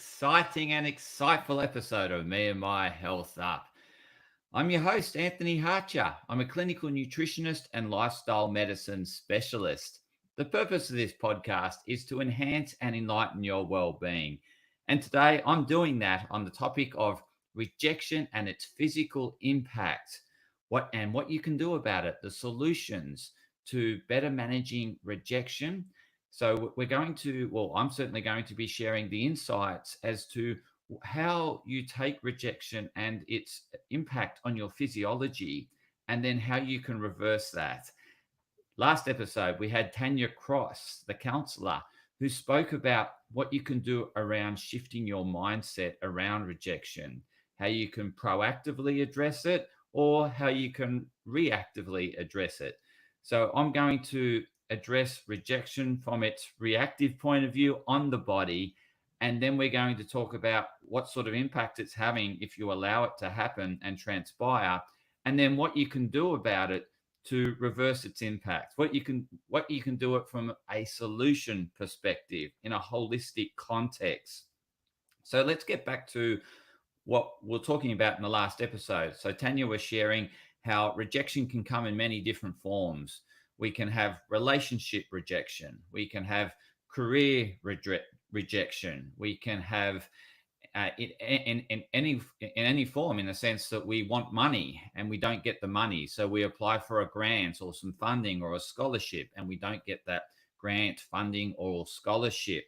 exciting and exciteful episode of Me and My Health Up. I'm your host, Anthony Harcher. I'm a clinical nutritionist and lifestyle medicine specialist. The purpose of this podcast is to enhance and enlighten your well-being. And today I'm doing that on the topic of rejection and its physical impact. What you can do about it, the solutions to better managing rejection. So I'm certainly going to be sharing the insights as to how you take rejection and its impact on your physiology, and then how you can reverse that. Last episode, we had Tanya Cross, the counselor, who spoke about what you can do around shifting your mindset around rejection, how you can proactively address it, or how you can reactively address it. So, I'm going to address rejection from its reactive point of view on the body. And then we're going to talk about what sort of impact it's having if you allow it to happen and transpire, and then what you can do about it to reverse its impact. What you can do it from a solution perspective in a holistic context. So let's get back to what we're talking about in the last episode. So Tanya was sharing how rejection can come in many different forms. We can have relationship rejection. We can have career rejection. We can have in any form, in the sense that we want money and we don't get the money, so we apply for a grant or some funding or a scholarship and we don't get that grant, funding, or scholarship.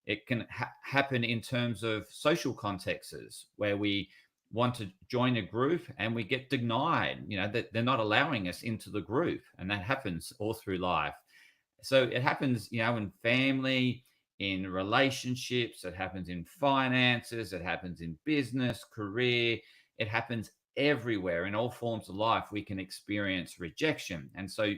It can happen in terms of social contexts where we want to join a group and we get denied, that they're not allowing us into the group, and that happens all through life. So it happens, in family, in relationships, it happens in finances, it happens in business, career, it happens everywhere. In all forms of life, we can experience rejection. And so,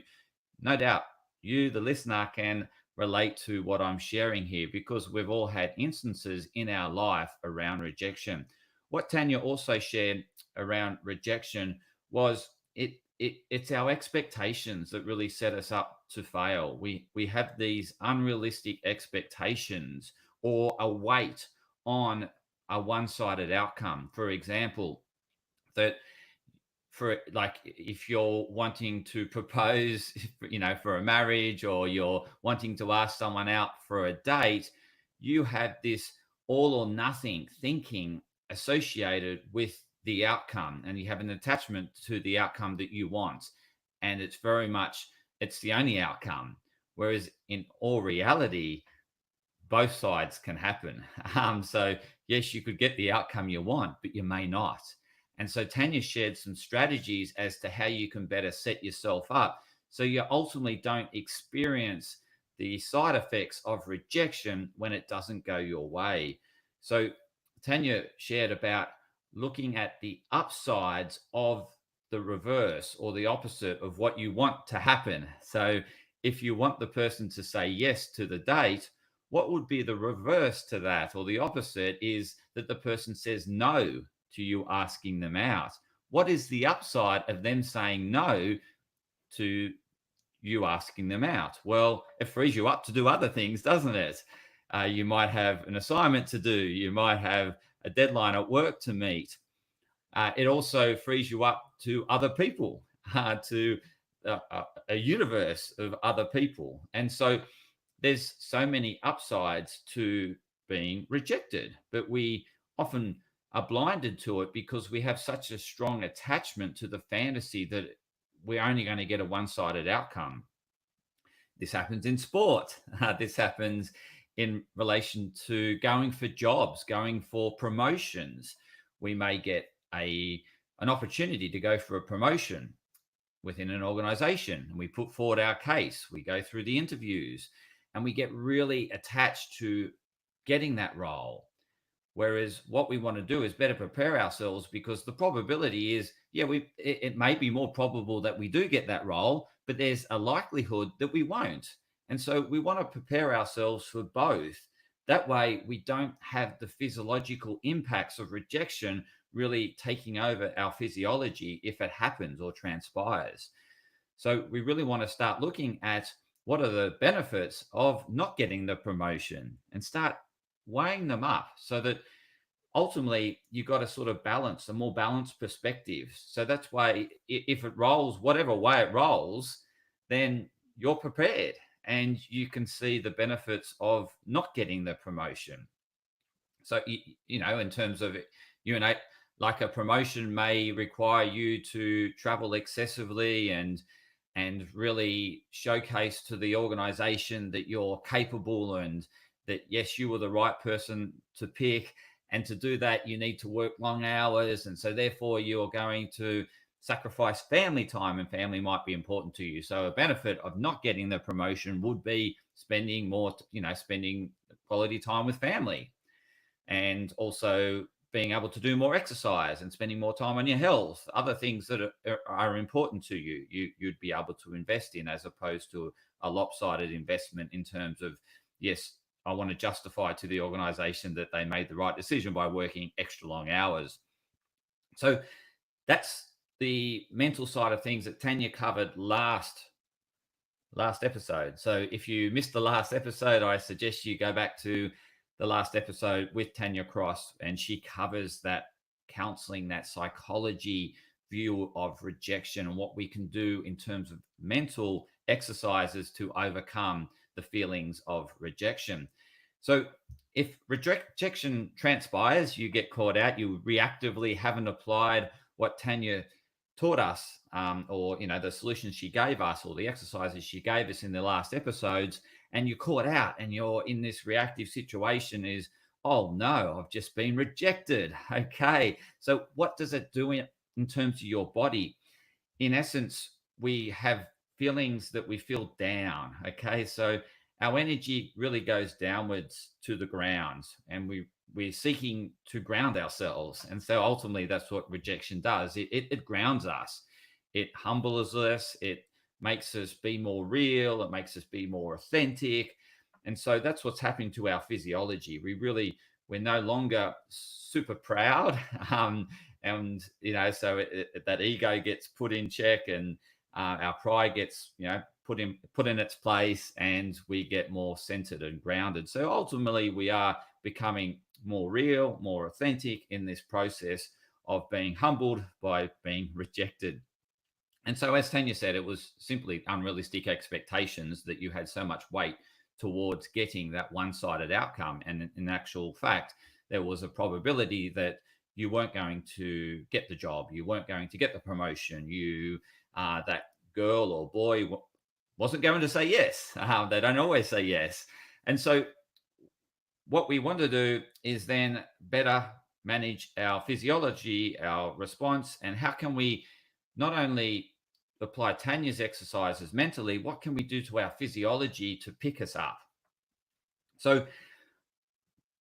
no doubt, you, the listener, can relate to what I'm sharing here, because we've all had instances in our life around rejection. What Tanya also shared around rejection was it's our expectations that really set us up to fail. We have these unrealistic expectations or a weight on a one-sided outcome. For example, that for, like, if you're wanting to propose, for a marriage, or you're wanting to ask someone out for a date, you have this all or nothing thinking associated with the outcome, and you have an attachment to the outcome that you want, and it's the only outcome. Whereas in all reality, both sides can happen. So yes, you could get the outcome you want, but you may not. And so Tanya shared some strategies as to how you can better set yourself up so you ultimately don't experience the side effects of rejection when it doesn't go your way. So Tanya shared about looking at the upsides of the reverse, or the opposite of what you want to happen. So if you want the person to say yes to the date, what would be the reverse to that, or the opposite is that the person says no to you asking them out? What is the upside of them saying no to you asking them out? Well, it frees you up to do other things, doesn't it? You might have an assignment to do. You might have a deadline at work to meet. It also frees you up to other people, to a universe of other people. And so there's so many upsides to being rejected, but we often are blinded to it because we have such a strong attachment to the fantasy that we're only going to get a one-sided outcome. This happens in sport. This happens in relation to going for jobs, going for promotions. We may get an opportunity to go for a promotion within an organization, and we put forward our case. We go through the interviews and we get really attached to getting that role. Whereas what we want to do is better prepare ourselves, because the probability is, it may be more probable that we do get that role, but there's a likelihood that we won't. And so we want to prepare ourselves for both. That way we don't have the physiological impacts of rejection really taking over our physiology if it happens or transpires. So we really want to start looking at what are the benefits of not getting the promotion, and start weighing them up so that ultimately you got a sort of balance, a more balanced perspective. So that's why if it rolls, whatever way it rolls, then you're prepared and you can see the benefits of not getting the promotion. So, in terms of you and I, like a promotion may require you to travel excessively and really showcase to the organization that you're capable and that yes, you were the right person to pick. And to do that, you need to work long hours. And so therefore you're going to sacrifice family time, and family might be important to you. So a benefit of not getting the promotion would be spending more, spending quality time with family, and also being able to do more exercise and spending more time on your health, other things that are important to you, you'd be able to invest in, as opposed to a lopsided investment in terms of, yes, I want to justify to the organization that they made the right decision by working extra long hours. So that's the mental side of things that Tanya covered last episode. So if you missed the last episode, I suggest you go back to the last episode with Tanya Cross, and she covers that counseling, that psychology view of rejection, and what we can do in terms of mental exercises to overcome the feelings of rejection. So if rejection transpires, you get caught out, you reactively haven't applied what Tanya taught us, or the solutions she gave us, or the exercises she gave us in the last episodes, and you're caught out and you're in this reactive situation, is, oh no, I've just been rejected. Okay, so what does it do in terms of your body? In essence, we have feelings that we feel down. Okay, so our energy really goes downwards to the ground, and we're seeking to ground ourselves. And so ultimately that's what rejection does. It grounds us, it humbles us, it makes us be more real, it makes us be more authentic. And so that's what's happening to our physiology. We're no longer super proud, and so that ego gets put in check, and our pride gets put in its place, and we get more centered and grounded. So ultimately we are becoming more real, more authentic in this process of being humbled by being rejected. And so, as Tanya said, it was simply unrealistic expectations that you had so much weight towards getting that one-sided outcome. And in actual fact, there was a probability that you weren't going to get the job, you weren't going to get the promotion, that girl or boy wasn't going to say yes. They don't always say yes. And so what we want to do is then better manage our physiology, our response, and how can we not only apply Tanya's exercises mentally, what can we do to our physiology to pick us up? So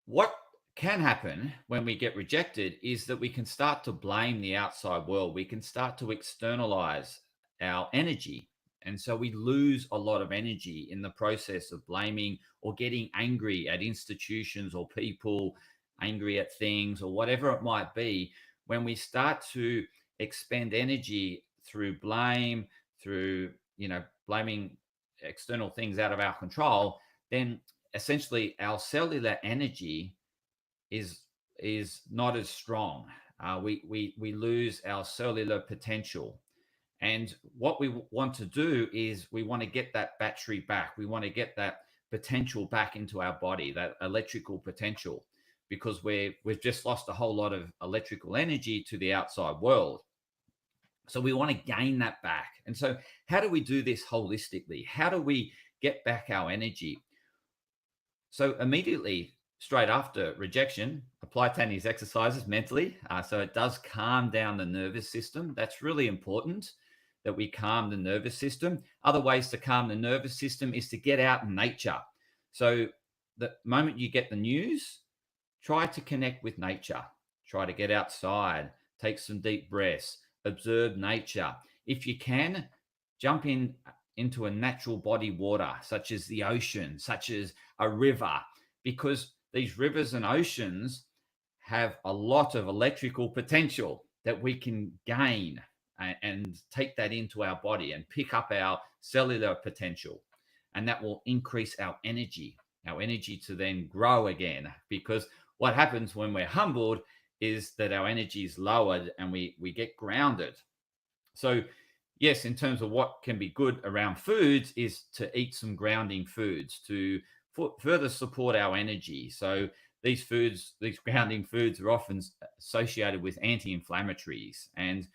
what can happen when we get rejected is that we can start to blame the outside world. We can start to externalize our energy. And so we lose a lot of energy in the process of blaming or getting angry at institutions or people, angry at things or whatever it might be. When we start to expend energy through blame, through, blaming external things out of our control, then essentially our cellular energy is not as strong. We lose our cellular potential. And what we want to do is we want to get that battery back. We want to get that potential back into our body, that electrical potential, because we've just lost a whole lot of electrical energy to the outside world. So we want to gain that back. And so how do we do this holistically? How do we get back our energy? So immediately, straight after rejection, apply Tanya's exercises mentally. So it does calm down the nervous system. That's really important, that we calm the nervous system. Other ways to calm the nervous system is to get out in nature. So the moment you get the news, try to connect with nature. Try to get outside, take some deep breaths, observe nature. If you can, jump into a natural body water, such as the ocean, such as a river, because these rivers and oceans have a lot of electrical potential that we can gain and take that into our body and pick up our cellular potential. And that will increase our energy, our energy to then grow again. Because what happens when we're humbled is that our energy is lowered and we get grounded. So, yes, in terms of what can be good around foods, is to eat some grounding foods to further support our energy. So, these foods, these grounding foods, are often associated with anti inflammatories. And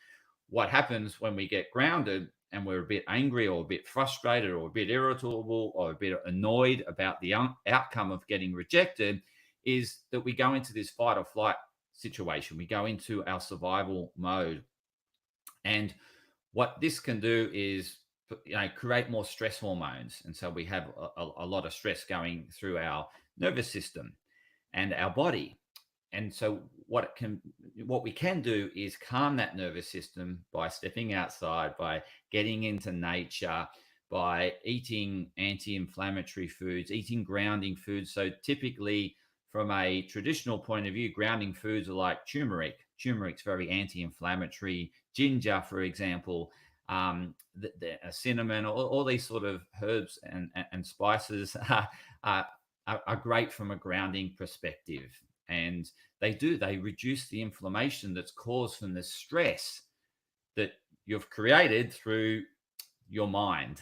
what happens when we get grounded and we're a bit angry or a bit frustrated or a bit irritable or a bit annoyed about the outcome of getting rejected is that we go into this fight or flight situation. We go into our survival mode. And what this can do is create more stress hormones. And so we have a lot of stress going through our nervous system and our body. And so what we can do is calm that nervous system by stepping outside, by getting into nature, by eating anti-inflammatory foods, eating grounding foods. So typically, from a traditional point of view, grounding foods are like turmeric. Turmeric's very anti-inflammatory. Ginger, for example, cinnamon, all these sort of herbs and spices are great from a grounding perspective. And they reduce the inflammation that's caused from the stress that you've created through your mind,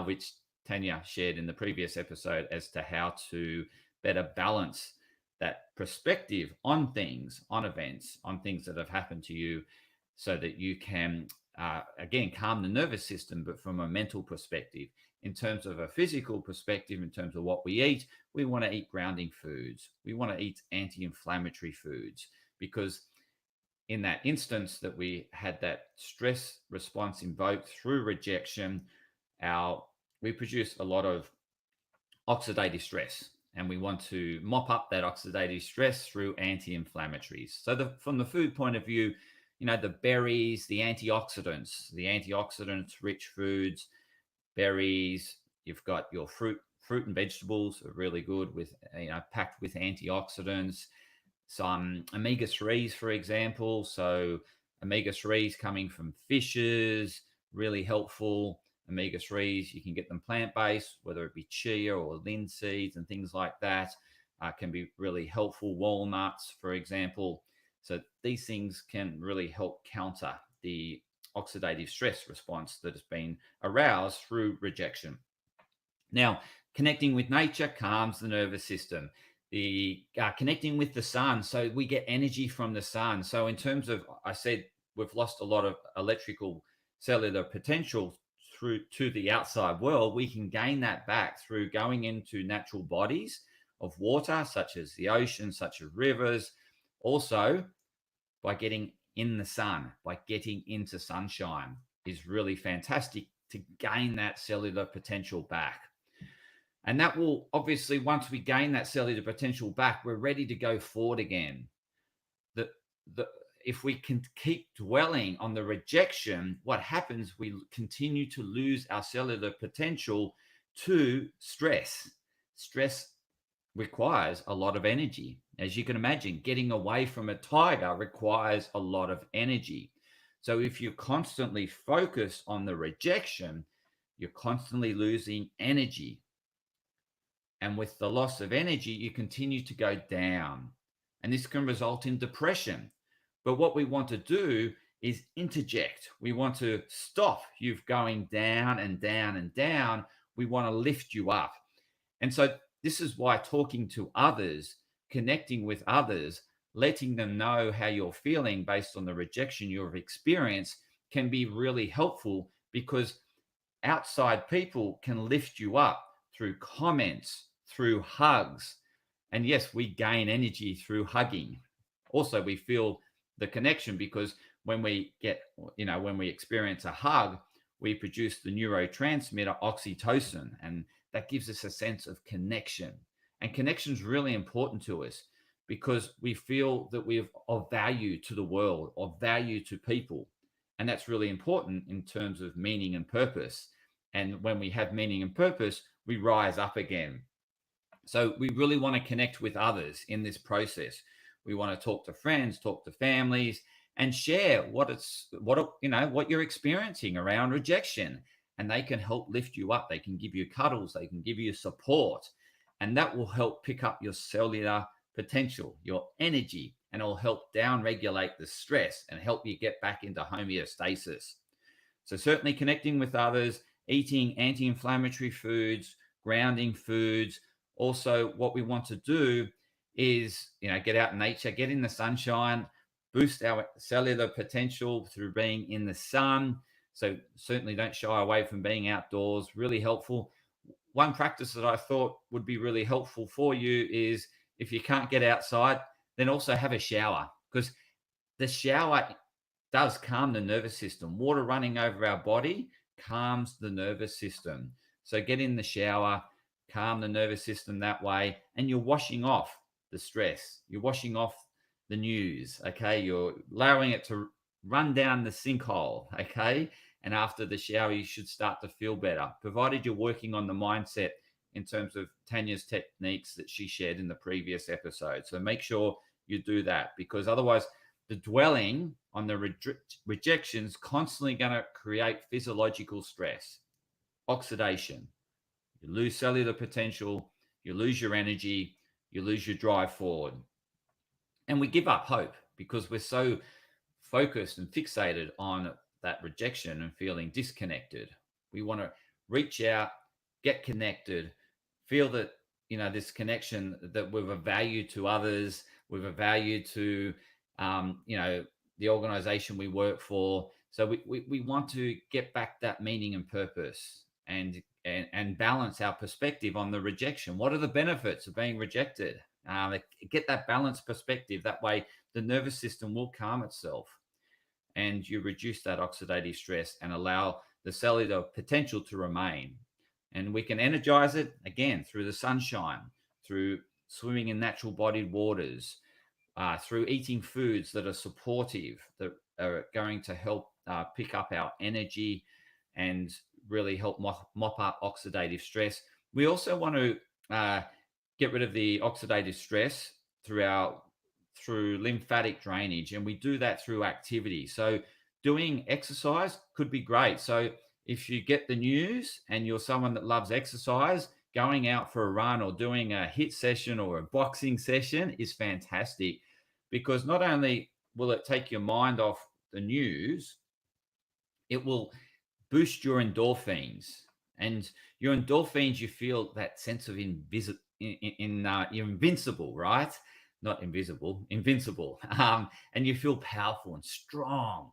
which Tanya shared in the previous episode as to how to better balance that perspective on things, on events, on things that have happened to you, so that you can, again, calm the nervous system, but from a mental perspective. In terms of a physical perspective, in terms of what we eat, we want to eat grounding foods. We want to eat anti-inflammatory foods, because in that instance that we had that stress response invoked through rejection, we produce a lot of oxidative stress, and we want to mop up that oxidative stress through anti-inflammatories. So from the food point of view, the berries, the antioxidants rich foods, berries, you've got your fruit and vegetables are really good with, packed with antioxidants. Some omega-3s, for example. So omega-3s coming from fishes, really helpful. Omega-3s, you can get them plant-based, whether it be chia or linseeds and things like that, can be really helpful. Walnuts, for example. So these things can really help counter the oxidative stress response that has been aroused through rejection. Now, connecting with nature calms the nervous system. The connecting with the sun, so we get energy from the sun. So in terms of, I said, we've lost a lot of electrical cellular potential through to the outside world. We can gain that back through going into natural bodies of water, such as the ocean, such as rivers. Also, by getting in the sun, by getting into sunshine, is really fantastic to gain that cellular potential back. And that will obviously, once we gain that cellular potential back, we're ready to go forward again. If we can keep dwelling on the rejection, what happens, we continue to lose our cellular potential to stress. Stress requires a lot of energy. As you can imagine, getting away from a tiger requires a lot of energy. So if you're constantly focused on the rejection, you're constantly losing energy. And with the loss of energy, you continue to go down. And this can result in depression. But what we want to do is interject. We want to stop you going down and down and down. We want to lift you up. And so this is why talking to others, connecting with others, letting them know how you're feeling based on the rejection you've experienced can be really helpful, because outside people can lift you up through comments, through hugs. And yes, we gain energy through hugging. Also, we feel the connection, because when we experience a hug, we produce the neurotransmitter oxytocin, and that gives us a sense of connection. And connection is really important to us, because we feel that we're of value to the world, of value to people. And that's really important in terms of meaning and purpose. And when we have meaning and purpose, we rise up again. So we really want to connect with others in this process. We want to talk to friends, talk to families, and share what you're experiencing around rejection. And they can help lift you up. They can give you cuddles. They can give you support. And that will help pick up your cellular potential, your energy, and it'll help down regulate the stress and help you get back into homeostasis. So certainly connecting with others, eating anti-inflammatory foods, grounding foods. Also, what we want to do is, get out in nature, get in the sunshine, boost our cellular potential through being in the sun. So certainly don't shy away from being outdoors. Really helpful. One practice that I thought would be really helpful for you is if you can't get outside, then also have a shower, because the shower does calm the nervous system. Water running over our body calms the nervous system. So get in the shower, calm the nervous system that way, and you're washing off the stress. You're washing off the news, okay? You're allowing it to run down the sinkhole, okay? And after the shower, you should start to feel better, provided you're working on the mindset in terms of Tanya's techniques that she shared in the previous episode. So make sure you do that, because otherwise the dwelling on the rejection is constantly going to create physiological stress, oxidation. You lose cellular potential, you lose your energy, you lose your drive forward. And we give up hope because we're so focused and fixated on that rejection and feeling disconnected. We want to reach out, get connected, feel that, this connection, that we've a value to others, we've a value to, the organization we work for. So we want to get back that meaning and purpose, and balance our perspective on the rejection. What are the benefits of being rejected? Get that balanced perspective. That way, the nervous system will calm itself, and you reduce that oxidative stress and allow the cellular potential to remain. And we can energize it again through the sunshine, through swimming in natural bodied waters, through eating foods that are supportive, that are going to help pick up our energy and really help mop up oxidative stress. We also want to get rid of the oxidative stress through lymphatic drainage, and we do that through activity. So doing exercise could be great. So if you get the news and you're someone that loves exercise, going out for a run or doing a HIIT session or a boxing session is fantastic, because not only will it take your mind off the news, it will boost your endorphins. And your endorphins, you feel that sense of you're invincible, right? Not invisible, invincible. And you feel powerful and strong.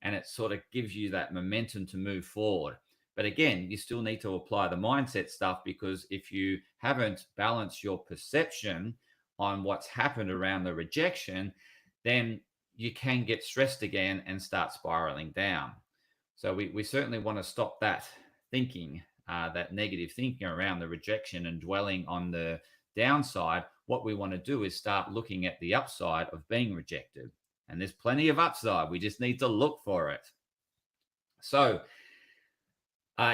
And it sort of gives you that momentum to move forward. But again, you still need to apply the mindset stuff, because if you haven't balanced your perception on what's happened around the rejection, then you can get stressed again and start spiraling down. So we certainly want to stop that thinking, that negative thinking around the rejection and dwelling on the downside. What we want to do is start looking at the upside of being rejected. And there's plenty of upside. We just need to look for it. So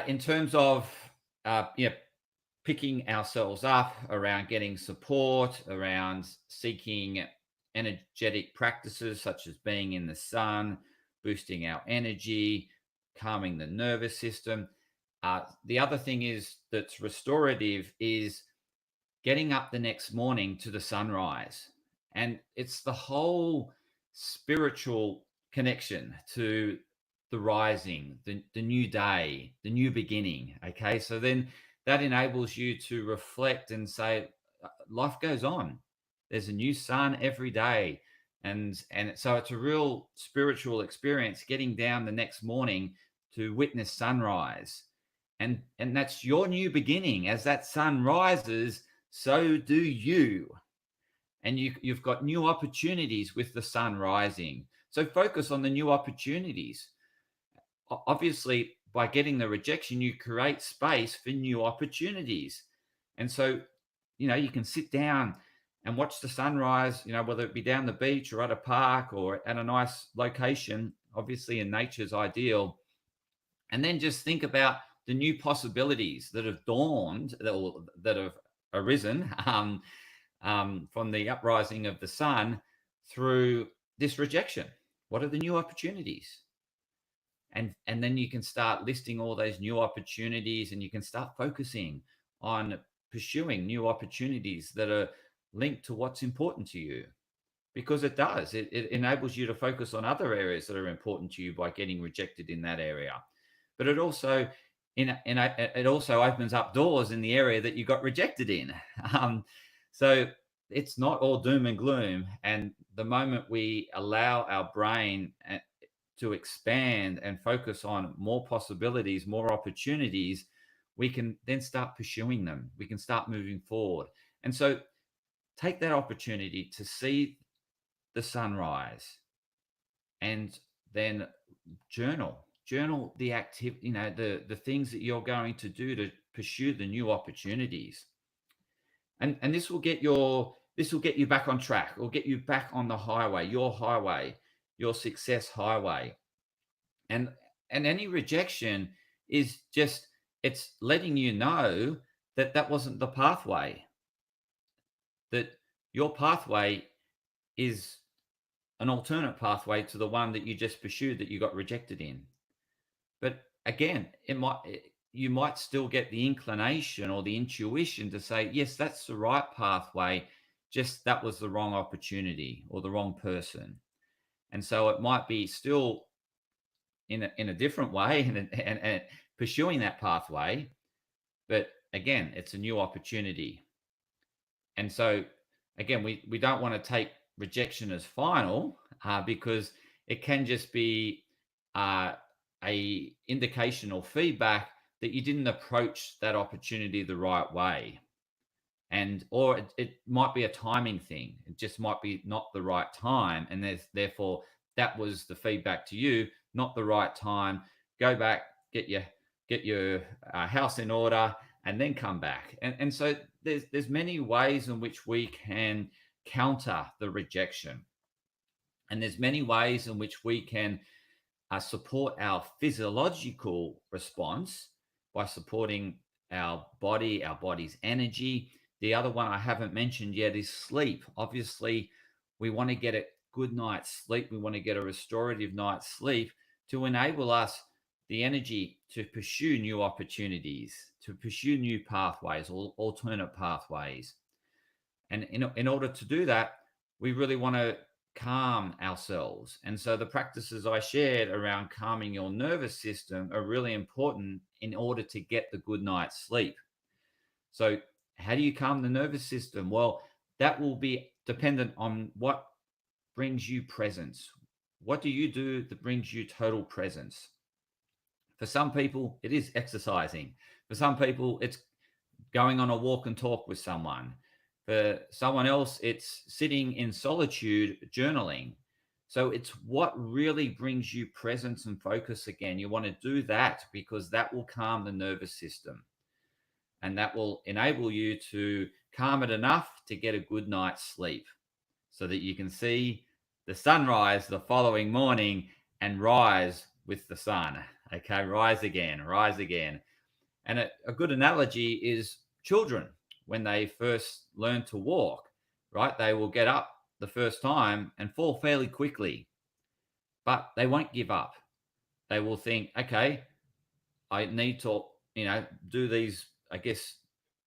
in terms of picking ourselves up around getting support, around seeking energetic practices such as being in the sun, boosting our energy, calming the nervous system. The other thing is that's restorative is getting up the next morning to the sunrise. And it's the whole spiritual connection to the rising, the new day, the new beginning. Okay. So then that enables you to reflect and say, life goes on. There's a new sun every day. And so it's a real spiritual experience getting down the next morning to witness sunrise. And that's your new beginning. As that sun rises, so do you. And you've got new opportunities with the sun rising. So focus on the new opportunities. Obviously, by getting the rejection, you create space for new opportunities. And so, you can sit down and watch the sunrise, whether it be down the beach or at a park or at a nice location. Obviously, in nature's ideal. And then just think about the new possibilities that have dawned, that have arisen from the uprising of the sun through this rejection. What are the new opportunities? And then you can start listing all those new opportunities, and you can start focusing on pursuing new opportunities that are linked to what's important to you, because it does. It enables you to focus on other areas that are important to you by getting rejected in that area. But it also it also opens up doors in the area that you got rejected in. Um, so it's not all doom and gloom. And the moment we allow our brain to expand and focus on more possibilities, more opportunities, we can then start pursuing them. We can start moving forward. And so take that opportunity to see the sunrise, and then journal the active, the things that you're going to do to pursue the new opportunities. And this will get you back on track, or get you back on the highway, your success highway. And any rejection is just, it's letting you know that that wasn't the pathway, that your pathway is an alternate pathway to the one that you just pursued that you got rejected in. But again, you might still get the inclination or the intuition to say, yes, that's the right pathway, just that was the wrong opportunity or the wrong person. And so it might be still in a different way, and pursuing that pathway, but again, it's a new opportunity. And so again, we don't want to take rejection as final, because it can just be a indication or feedback that you didn't approach that opportunity the right way. And or it might be a timing thing. It just might be not the right time, and therefore that was the feedback to you, not the right time. Go back, get your house in order, and then come back. And so there's many ways in which we can counter the rejection, and there's many ways in which we can support our physiological response by supporting our body's energy. The other one I haven't mentioned yet is sleep. Obviously, we want to get a good night's sleep. We want to get a restorative night's sleep to enable us the energy to pursue new opportunities, to pursue new pathways or alternate pathways. And in order to do that, we really want to calm ourselves. And so the practices I shared around calming your nervous system are really important in order to get the good night's sleep. So how do you calm the nervous system? Well, that will be dependent on what brings you presence. What do you do that brings you total presence? For some people, it is exercising. For some people, it's going on a walk and talk with someone. For someone else, it's sitting in solitude, journaling. So it's what really brings you presence and focus again. You want to do that because that will calm the nervous system, and that will enable you to calm it enough to get a good night's sleep so that you can see the sunrise the following morning and rise with the sun. Okay, rise again, rise again. And a good analogy is children when they first learn to walk, right? They will get up the first time and fall fairly quickly, but they won't give up. They will think, okay, I need to, do these, I guess,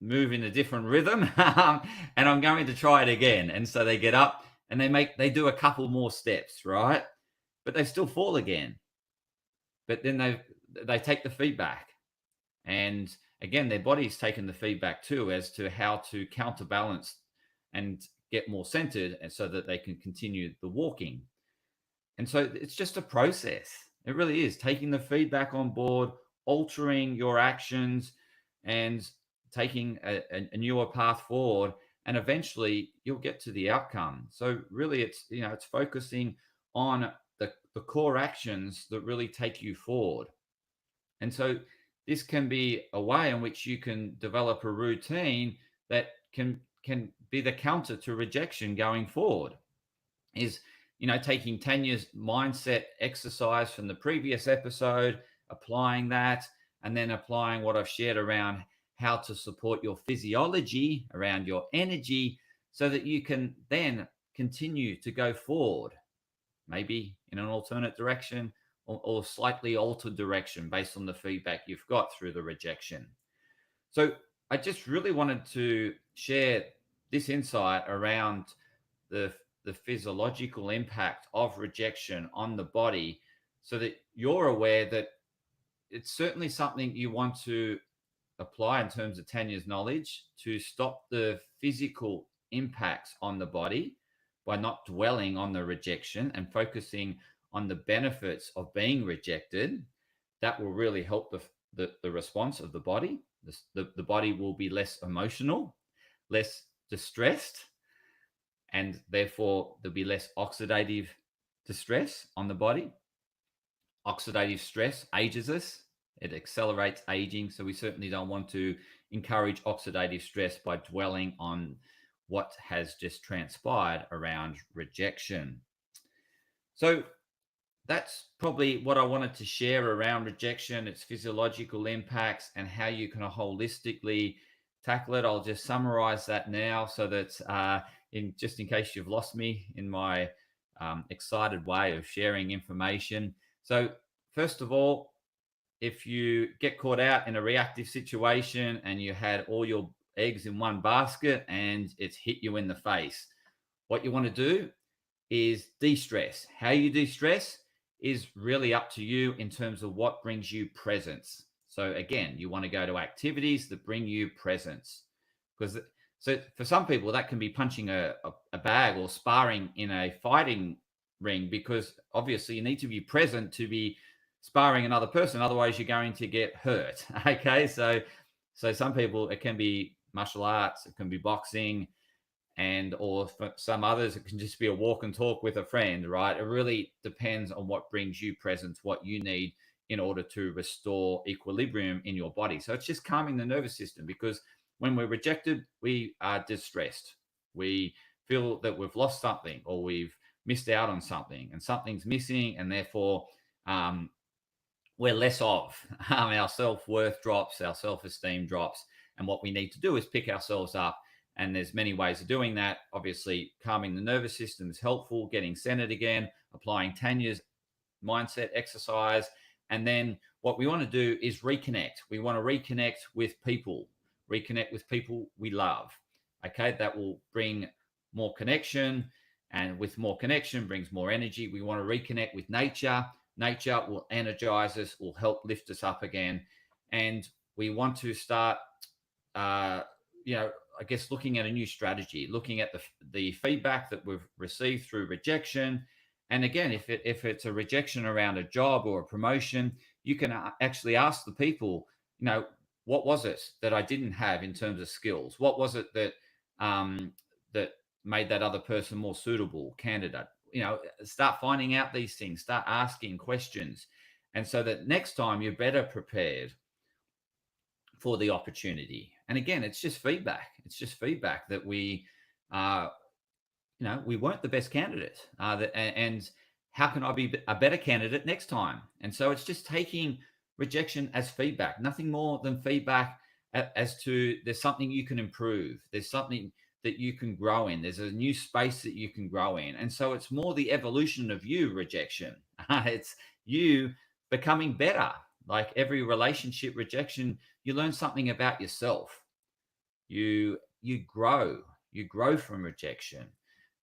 move in a different rhythm, and I'm going to try it again. And so they get up and they do a couple more steps, right? But they still fall again. But then they take the feedback, and again, their body's taken the feedback too as to how to counterbalance and get more centered, and so that they can continue the walking. And so it's just a process. It really is taking the feedback on board, altering your actions, and taking a newer path forward. And eventually you'll get to the outcome. So really it's focusing on the core actions that really take you forward. And so this can be a way in which you can develop a routine that can be the counter to rejection going forward. Is taking Tanya's mindset exercise from the previous episode, applying that, and then applying what I've shared around how to support your physiology, around your energy, so that you can then continue to go forward, maybe in an alternate direction, or slightly altered direction based on the feedback you've got through the rejection. So I just really wanted to share this insight around the the physiological impact of rejection on the body, so that you're aware that it's certainly something you want to apply in terms of Tanya's knowledge to stop the physical impacts on the body by not dwelling on the rejection and focusing on the benefits of being rejected. That will really help the response of the body. The body will be less emotional, less distressed, and therefore there'll be less oxidative distress on the body. Oxidative stress ages us, it accelerates aging. So we certainly don't want to encourage oxidative stress by dwelling on what has just transpired around rejection. So that's probably what I wanted to share around rejection, its physiological impacts, and how you can holistically tackle it. I'll just summarize that now so that in just in case you've lost me in my excited way of sharing information. So first of all, if you get caught out in a reactive situation and you had all your eggs in one basket and it's hit you in the face, what you want to do is de-stress. How you de-stress is really up to you in terms of what brings you presence. So again, you want to go to activities that bring you presence, because so for some people that can be punching a bag or sparring in a fighting ring, because obviously you need to be present to be sparring another person, otherwise you're going to get hurt. Okay, so some people it can be martial arts, it can be boxing, and or for some others it can just be a walk and talk with a friend, right? It really depends on what brings you presence, what you need in order to restore equilibrium in your body. So it's just calming the nervous system, because when we're rejected, we are distressed. We feel that we've lost something or we've missed out on something and something's missing, and therefore we're less of. Our self-worth drops, our self-esteem drops, and what we need to do is pick ourselves up. And there's many ways of doing that. Obviously, calming the nervous system is helpful, getting centered again, applying Tanya's mindset exercise. And then what we want to do is reconnect. We want to reconnect with people we love. Okay, that will bring more connection. And with more connection brings more energy. We want to reconnect with nature. Nature will energize us, will help lift us up again. And we want to start, I guess, looking at a new strategy, looking at the feedback that we've received through rejection. And again, if it's a rejection around a job or a promotion, you can actually ask the people, what was it that I didn't have in terms of skills? What was it that that made that other person more suitable candidate? Start finding out these things, start asking questions, and so that next time you're better prepared for the opportunity. And again, it's just feedback. It's just feedback that we weren't the best candidate, and how can I be a better candidate next time? And so it's just taking rejection as feedback, nothing more than feedback as to there's something you can improve. There's something that you can grow in. There's a new space that you can grow in. And so it's more the evolution of you, rejection. It's you becoming better. Like every relationship rejection, you learn something about yourself. You grow from rejection.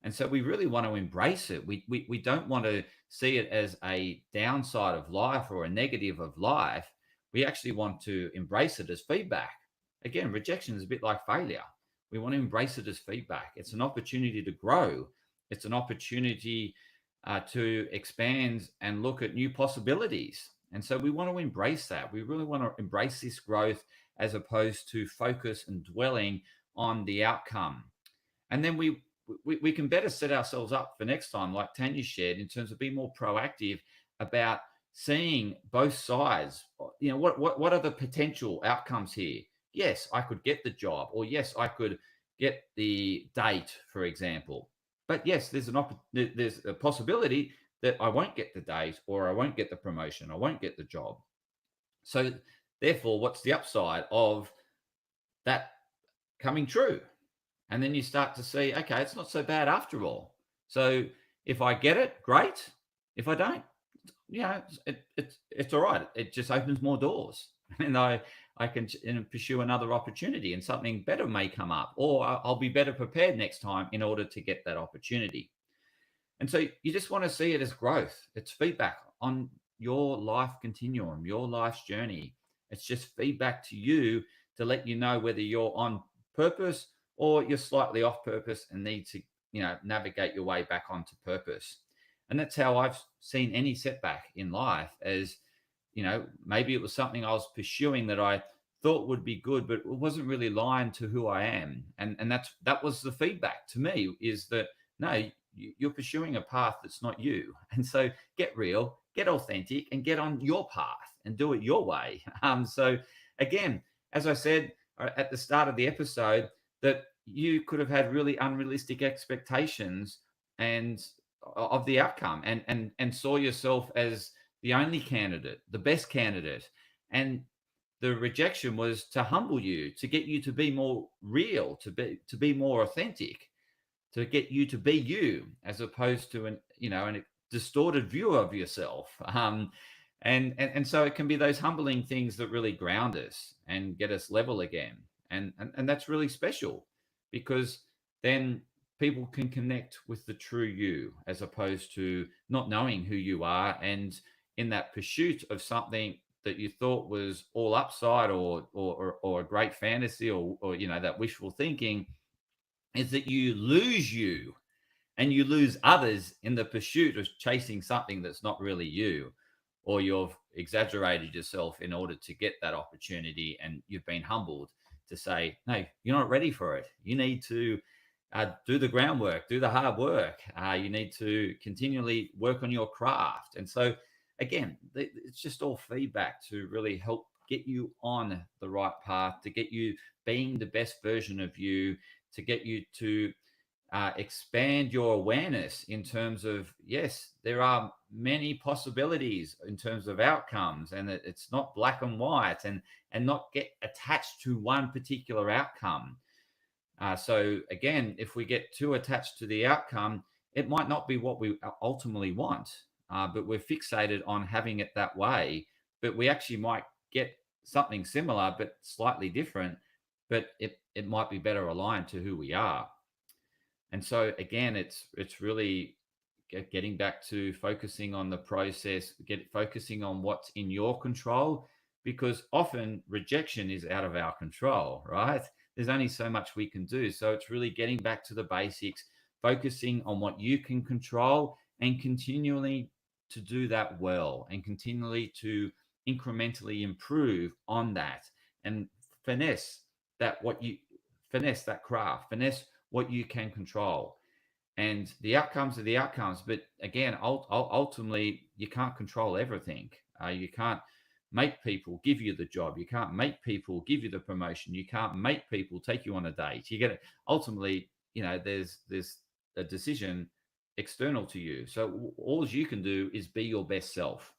And so we really want to embrace it. We don't want to see it as a downside of life or a negative of life. We actually want to embrace it as feedback. Again, rejection is a bit like failure. We want to embrace it as feedback. It's an opportunity to grow. It's an opportunity to expand and look at new possibilities. And so we want to embrace that. We really want to embrace this growth as opposed to focus and dwelling on the outcome. And then we can better set ourselves up for next time, like Tanya shared, in terms of being more proactive about seeing both sides. What are the potential outcomes here? Yes, I could get the job, or yes, I could get the date, for example. But yes, there's a possibility that I won't get the date, or I won't get the promotion, I won't get the job. So therefore, what's the upside of that coming true? And then you start to see, okay, it's not so bad after all. So if I get it, great. If I don't, it's all right. It just opens more doors. And I I can pursue another opportunity and something better may come up, or I'll be better prepared next time in order to get that opportunity. And so you just want to see it as growth. It's feedback on your life continuum, your life's journey. It's just feedback to you to let you know whether you're on purpose or you're slightly off purpose and need to, navigate your way back onto purpose. And that's how I've seen any setback in life as, maybe it was something I was pursuing that I thought would be good, but it wasn't really aligned to who I am. And that was the feedback to me, is that no, you're pursuing a path that's not you. And so get real, get authentic, and get on your path and do it your way. So again, as I said at the start of the episode, that you could have had really unrealistic expectations and of the outcome, and saw yourself as the only candidate, the best candidate. And the rejection was to humble you, to get you to be more real, to be more authentic, to get you to be you, as opposed to a distorted view of yourself. And so it can be those humbling things that really ground us and get us level again. And that's really special, because then people can connect with the true you, as opposed to not knowing who you are, and in that pursuit of something that you thought was all upside, or a great fantasy, or that wishful thinking, is that you lose you, and you lose others in the pursuit of chasing something that's not really you, or you've exaggerated yourself in order to get that opportunity, and you've been humbled to say, no, you're not ready for it. You need to do the groundwork, do the hard work. You need to continually work on your craft. And so, again, it's just all feedback to really help get you on the right path, to get you being the best version of you, to get you to expand your awareness in terms of, yes, there are many possibilities in terms of outcomes, and it's not black and white, and not get attached to one particular outcome. So again, if we get too attached to the outcome, it might not be what we ultimately want, but we're fixated on having it that way. But we actually might get something similar, but slightly different, but it might be better aligned to who we are. And so again, it's really getting back to focusing on the process, focusing on what's in your control, because often rejection is out of our control, right? There's only so much we can do. So it's really getting back to the basics, focusing on what you can control, and continually to do that well, and continually to incrementally improve on that, and finesse that craft, finesse what you can control. And the outcomes are the outcomes, but again, ultimately, you can't control everything. You can't make people give you the job. You can't make people give you the promotion. You can't make people take you on a date. You get it. Ultimately, there's a decision external to you. So all you can do is be your best self.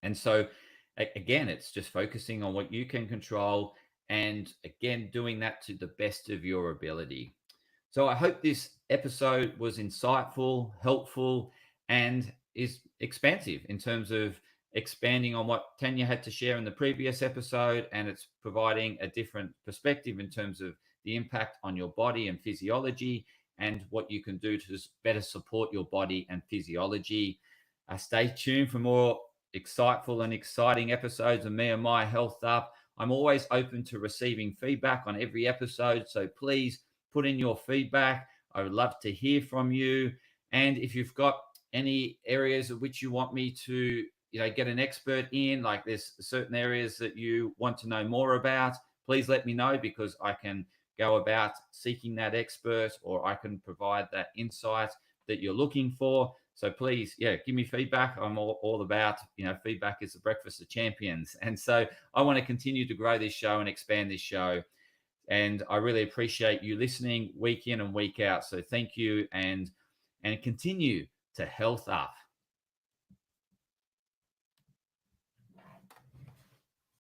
And so again, it's just focusing on what you can control, and again, doing that to the best of your ability. So I hope this episode was insightful, helpful, and is expansive in terms of expanding on what Tanya had to share in the previous episode. And it's providing a different perspective in terms of the impact on your body and physiology, and what you can do to better support your body and physiology. Stay tuned for more insightful and exciting episodes of me and my Health Up. I'm always open to receiving feedback on every episode, so please put in your feedback. I would love to hear from you. And if you've got any areas of which you want me to, get an expert in, like there's certain areas that you want to know more about, please let me know, because I can go about seeking that expert, or I can provide that insight that you're looking for. So please, give me feedback. I'm all about, feedback is the breakfast of champions. And so I want to continue to grow this show and expand this show. And I really appreciate you listening week in and week out. So thank you, and continue to health up.